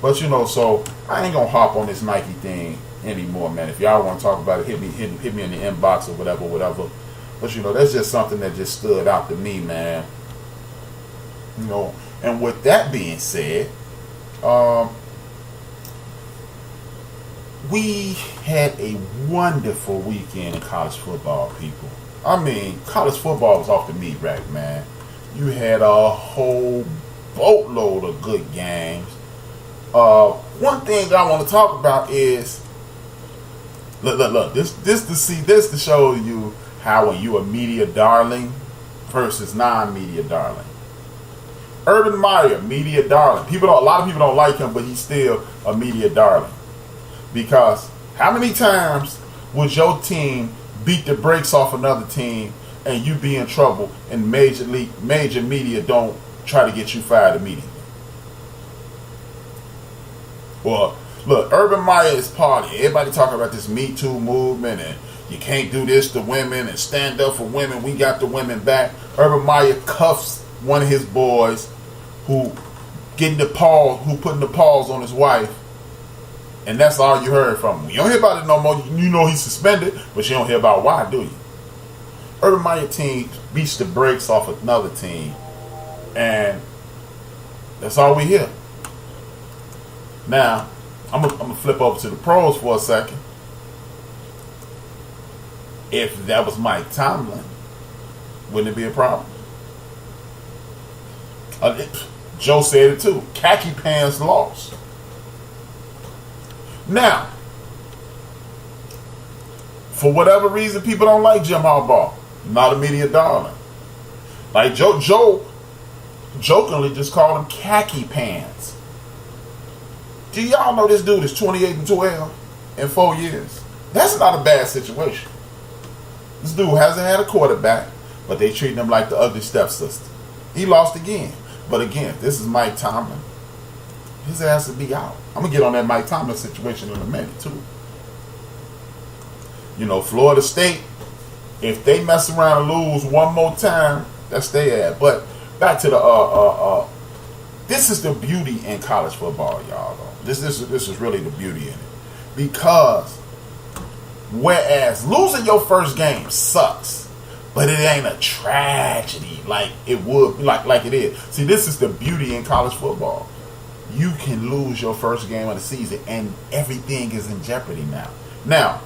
But so I ain't gonna hop on this Nike thing anymore, man. If y'all want to talk about it, hit me in the inbox or whatever. But that's just something that just stood out to me, man. And with that being said, we had a wonderful weekend in college football, people. I mean, college football was off the meat rack, man. You had a whole boatload of good games. One thing I want to talk about is look. This to show you how when you a media darling versus non-media darling. Urban Meyer, media darling. A lot of people don't like him, but he's still a media darling. Because how many times would your team beat the brakes off another team and you be in trouble and major media don't try to get you fired immediately? Well, look, Urban Meyer is partying. Everybody talking about this Me Too movement and you can't do this to women and stand up for women. We got the women back. Urban Meyer cuffs one of his boys who putting the paws on his wife. And that's all you heard from him. You don't hear about it no more. You know he's suspended, but you don't hear about why, do you? Urban Meyer team beats the brakes off another team. And that's all we hear. Now, I'm gonna flip over to the pros for a second. If that was Mike Tomlin, wouldn't it be a problem? Joe said it too. Khaki pants lost. Now, for whatever reason, people don't like Jim Harbaugh. Not a media darling. Like Joe jokingly just called him khaki pants. Do y'all know this dude is 28-12 in 4 years? That's not a bad situation. This dude hasn't had a quarterback, but they treat him like the ugly stepsister. He lost again. But again, this is Mike Tomlin. His ass will be out. I'm going to get on that Mike Tomlin situation in a minute, too. Florida State, if they mess around and lose one more time, that's their ass. But back to the, this is the beauty in college football, y'all. This is really the beauty in it. Because, whereas losing your first game sucks, but it ain't a tragedy like it would, like it is. See, this is the beauty in college football. You can lose your first game of the season and everything is in jeopardy now. Now,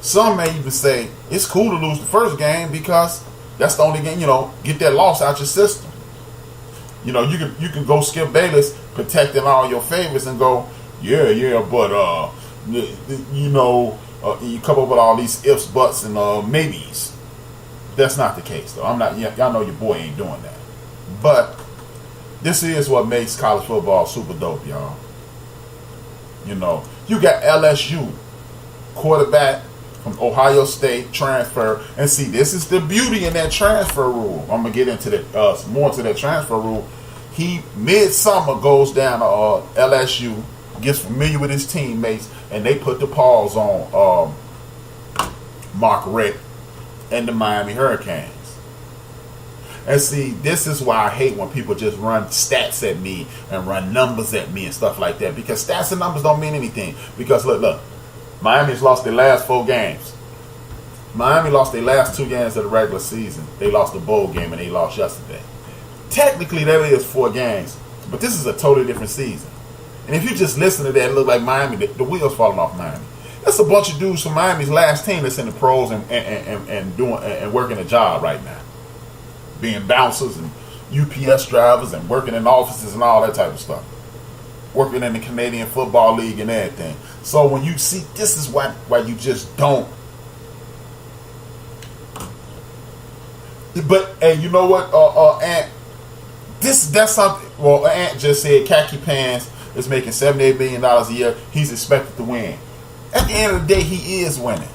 some may even say it's cool to lose the first game because that's the only game, get that loss out your system. You can go Skip Bayless protecting all your favorites and go, but you come up with all these ifs, buts, and maybes. That's not the case, though. Y'all know your boy ain't doing that. But this is what makes college football super dope, y'all. You got LSU quarterback from Ohio State transfer, and see, this is the beauty in that transfer rule. I'm gonna get into that more to that transfer rule. He midsummer goes down to LSU, gets familiar with his teammates, and they put the paws on Mark Richt and the Miami Hurricanes. And see, this is why I hate when people just run stats at me and run numbers at me and stuff like that. Because stats and numbers don't mean anything. Because look, Miami's lost their last 4 games. Miami lost their last 2 games of the regular season. They lost the bowl game and they lost yesterday. Technically, that is 4 games. But this is a totally different season. And if you just listen to that, it looks like Miami, the wheels falling off Miami. That's a bunch of dudes from Miami's last team that's in the pros and doing and working a job right now. Being bouncers and UPS drivers and working in offices and all that type of stuff. Working in the Canadian Football League and everything. So when you see, this is why you just don't. But, and you know what, Ant, that's something, well, Ant just said khaki pants is making $78 million a year. He's expected to win. At the end of the day, he is winning.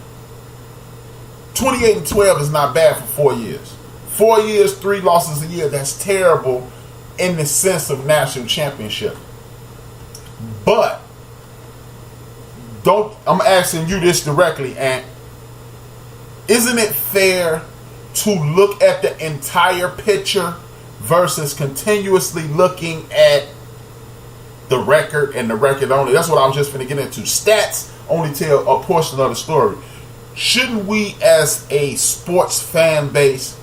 28-12 is not bad for 4 years. 4 years, 3 losses a year. That's terrible in the sense of national championship. But I'm asking you this directly, and isn't it fair to look at the entire picture versus continuously looking at the record and the record only. That's what I was just finna get into. Stats only tell a portion of the story. Shouldn't we, as a sports fan base,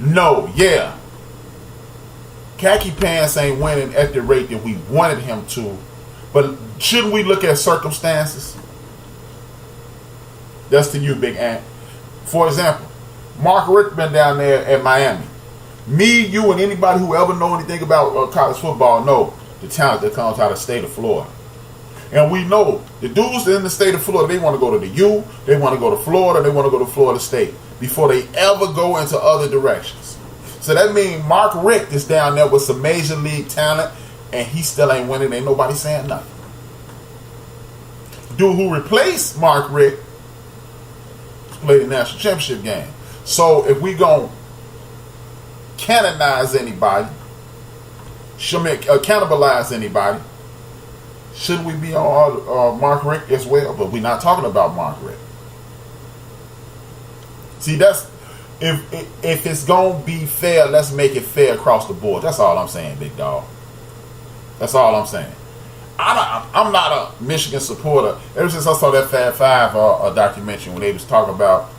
know, yeah, Khaki Pants ain't winning at the rate that we wanted him to, but shouldn't we look at circumstances? That's to you, Big Ant. For example, Mark Richt been down there at Miami. Me, you, and anybody who ever know anything about college football know the talent that comes out of the state of Florida. And we know the dudes in the state of Florida, they want to go to the U, they want to go to Florida, they want to go to Florida State before they ever go into other directions. So that means Mark Richt is down there with some major league talent, and he still ain't winning. Ain't nobody saying nothing. Dude who replaced Mark Richt played the national championship game. So if we gonna canonize anybody, cannibalize anybody, shouldn't we be on Mark Richt as well? But we're not talking about Mark Richt. See, that's if it's gonna be fair, let's make it fair across the board. That's all I'm saying, big dog. That's all I'm saying. I'm not a Michigan supporter. Ever since I saw that Fab Five documentary when they was talking about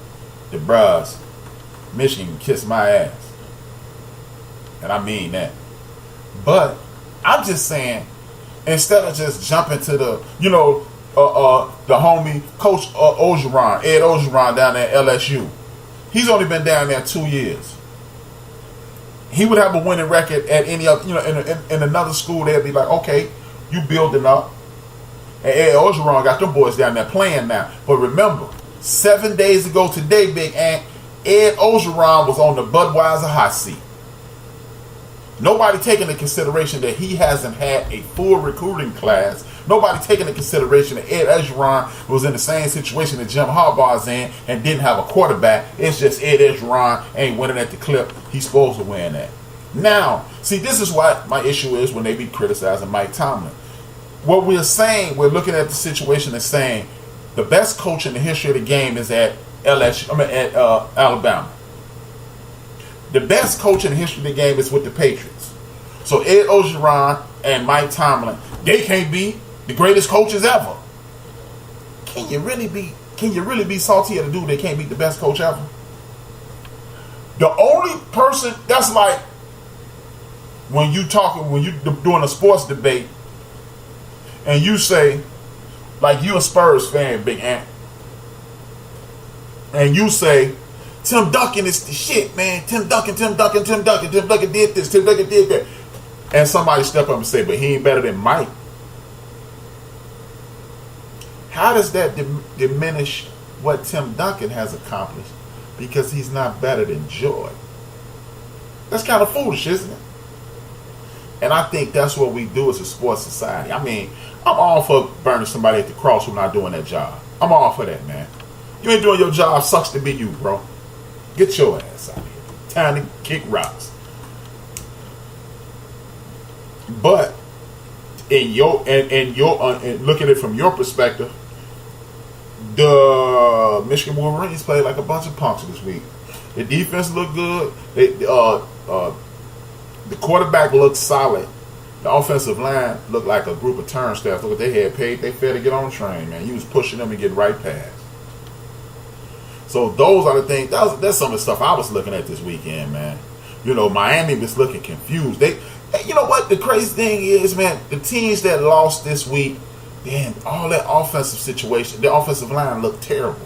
the bruhs, Michigan kissed my ass, and I mean that. But I'm just saying, instead of just jumping to the, the homie Coach Orgeron, Ed Orgeron down there at LSU, he's only been down there 2 years. He would have a winning record at any other, in another school. They'd be like, okay, you building up. And Ed Orgeron got them boys down there playing now. But remember, 7 days ago today, Big Ant, Ed Orgeron was on the Budweiser hot seat. Nobody taking into consideration that he hasn't had a full recruiting class. Nobody taking into consideration that Ed Orgeron was in the same situation that Jim Harbaugh's in and didn't have a quarterback. It's just Ed Orgeron ain't winning at the clip he's supposed to win at. Now, see, this is what my issue is when they be criticizing Mike Tomlin. What we're saying, we're looking at the situation and saying the best coach in the history of the game is at Alabama. The best coach in the history of the game is with the Patriots. So Ed Orgeron and Mike Tomlin, they can't be the greatest coaches ever. Can you really be salty at a dude that can't be the best coach ever? The only person that's like when you doing a sports debate and you say, like, you a Spurs fan, Big Ant, and you say Tim Duncan is the shit, man. Tim Duncan did this, Tim Duncan did that. And somebody step up and say, but he ain't better than Mike. How does that diminish what Tim Duncan has accomplished? Because he's not better than Joy. That's kind of foolish, isn't it? And I think that's what we do as a sports society. I mean, I'm all for burning somebody at the cross who's not doing that job. I'm all for that, man. You ain't doing your job, sucks to be you, bro. Get your ass out of here. Time to kick rocks. But in your looking at it from your perspective, the Michigan Wolverines played like a bunch of punks this week. The defense looked good. The quarterback looked solid. The offensive line looked like a group of turnstiles. Look what they had paid. They fair to get on the train, man. You was pushing them and get right past. So those are the things. That's some of the stuff I was looking at this weekend, man. Miami was looking confused. You know what? The crazy thing is, man, the teams that lost this week, man, all that offensive situation, the offensive line looked terrible.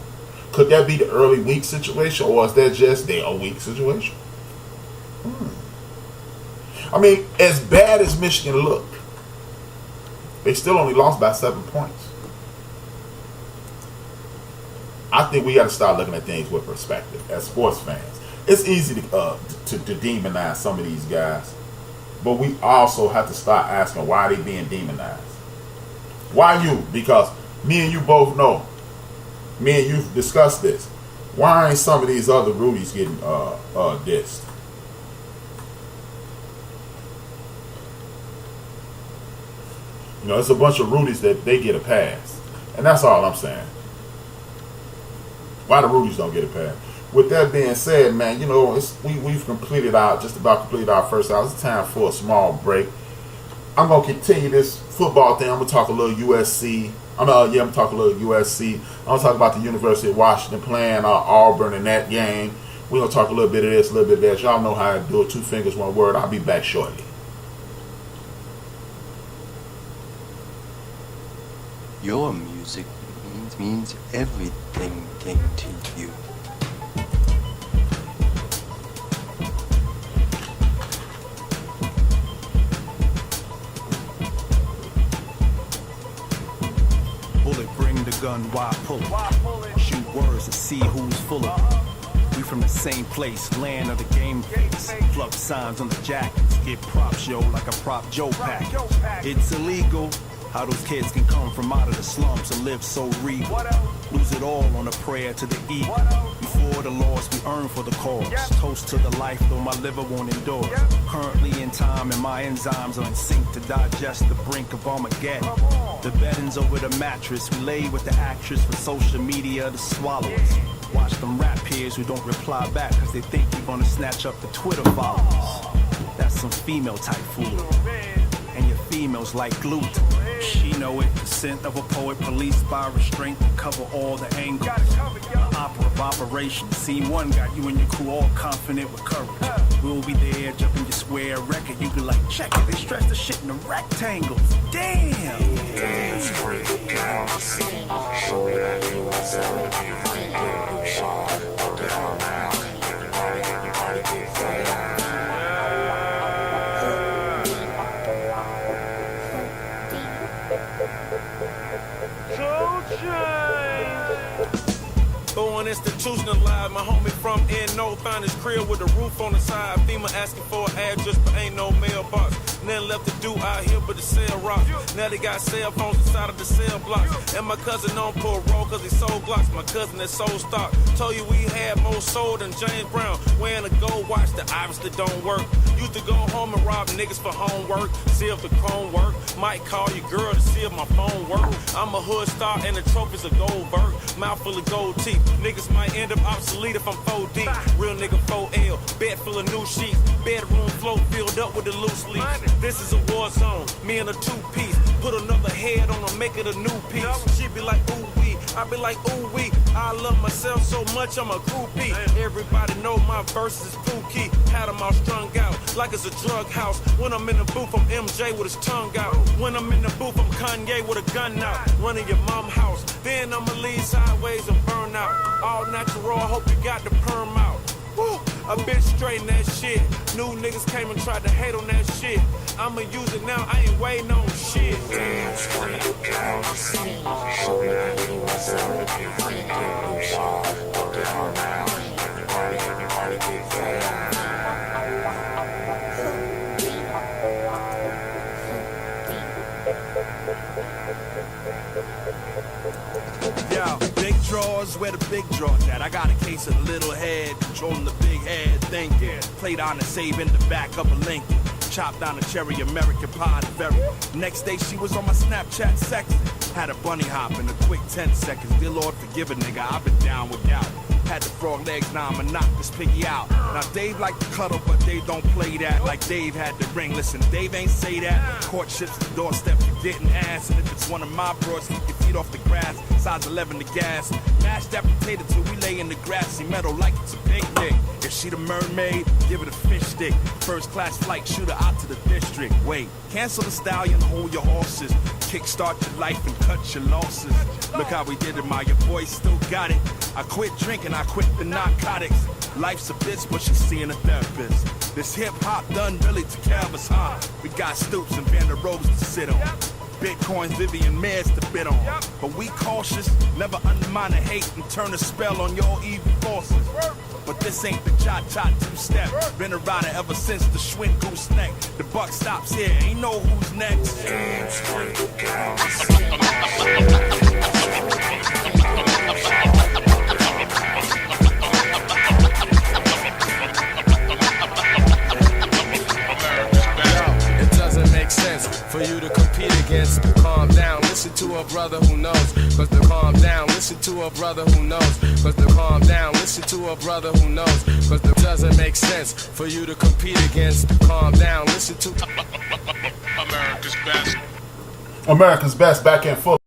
Could that be the early week situation, or is that just their week situation? I mean, as bad as Michigan looked, they still only lost by 7 points. I think we got to start looking at things with perspective as sports fans. It's easy to demonize some of these guys, but we also have to start asking why they being demonized. Why you? Because me and you both know. Me and you discussed this. Why ain't some of these other Rudies getting dissed? It's a bunch of Rudies that they get a pass. And that's all I'm saying. Why the Rudies don't get a pass? With that being said, man, we've just about completed our first hour. It's time for a small break. I'm gonna continue this football thing. I'm gonna talk a little USC. I'm gonna talk a little USC. I'm gonna talk about the University of Washington playing Auburn in that game. We're gonna talk a little bit of this, a little bit of that. Y'all know how I do it. 2 fingers, 1 word. I'll be back shortly. Your music means everything to you. Bullet, bring the gun, why pull it? Shoot words to see who's full of it. We from the same place, land of the game face. Plug signs on the jackets, get props, yo, like a prop Joe pack. It's illegal how those kids can come from out of the slums and live so regal. Lose it all on a prayer to the eagle. Before the loss we earn for the cause. Toast to the life, though my liver won't endure. Currently in time and my enzymes are in sync to digest the brink of Armageddon. The bedding's over the mattress, we lay with the actress for social media to swallow us. Watch them rap peers who don't reply back cause they think we're gonna snatch up the Twitter followers. That's some female type foolery. And your females like glue. She know it, the scent of a poet, policed by restraint to cover all the angles. The opera of operations. Scene 1 got you and your crew all confident with courage. We'll be there, jumping your square record. You be like, check it, they stretch the shit in the rectangles. Damn! Going institutionalized, my homie from N.O. found his crib with a roof on the side. FEMA asking for an address, but ain't no mailbox. Nothing left to do out here but to sell rocks. Now they got cell phones inside of the cell blocks. And my cousin on parole cause he sold blocks. My cousin that sold stock. Told you we had more soul than James Brown. Wearing a gold watch that obviously don't work. Used to go home and rob niggas for homework. See if the chrome work. Might call your girl to see if my phone work. I'm a hood star and the trophy's a gold bird. Mouth full of gold teeth. Niggas might end up obsolete if I'm 4 deep. Real nigga 4L. Bed full of new sheets. Bedroom floor filled up with the loose leaves. This is a war zone. Me and a 2-piece. Put another head on her, make it a new piece. She be like, ooh wee. I be like, ooh wee. I love myself so much, I'm a groupie. Everybody know my verses is pookie. Had them all strung out like it's a drug house. When I'm in the booth, I'm MJ with his tongue out. When I'm in the booth, I'm Kanye with a gun out. Running your mom house. Then I'ma lead sideways and burn out. All natural, I hope you got the perm out. Woo, a bitch straighten that shit. New niggas came and tried to hate on that shit. I'ma use it now, I ain't waiting on shit. Yo, big drawers, where the big drawers at? I got a case of the little head, controlling the big head thinking. Played on the save in the back of a Lincoln. Chopped down a cherry American pie and very. Next day she was on my Snapchat sexing. Had a bunny hop in a quick 10 seconds. Dear Lord, forgive a nigga, I've been down with gout. Had the frog legs, now I'ma knock this piggy out. Now Dave like to cuddle, but Dave don't play that. Like Dave had the ring. Listen, Dave ain't say that. Courtship's the doorstep, you getting ass. And if it's one of my broads, keep your feet off the grass. Size 11 the gas. Mash that potato till we lay in the grassy meadow like it's a picnic. If she the mermaid, give it a fish stick. First class flight, shoot her out to the district. Wait, cancel the stallion, hold your horses. Kickstart your life and cut your losses. Look how we did it, my your boy still got it. I quit drinking, I quit the narcotics. Life's a bitch, but she's seeing a therapist. This hip hop done really to canvas, huh? We got Stoops and Vander Rose to sit on. Bitcoins, Vivian Mares to bid on. But we cautious, never undermine the hate and turn a spell on your evil forces. But this ain't the cha-cha two-step. Been a rider ever since the Schwinn goose neck. The buck stops here, ain't know who's next. For you to compete against, calm down, listen to a brother who knows. Cause the calm down, listen to a brother who knows. Cause the calm down, listen to a brother who knows. Cause it doesn't make sense for you to compete against, calm down, listen to America. America's best. America's best back in full.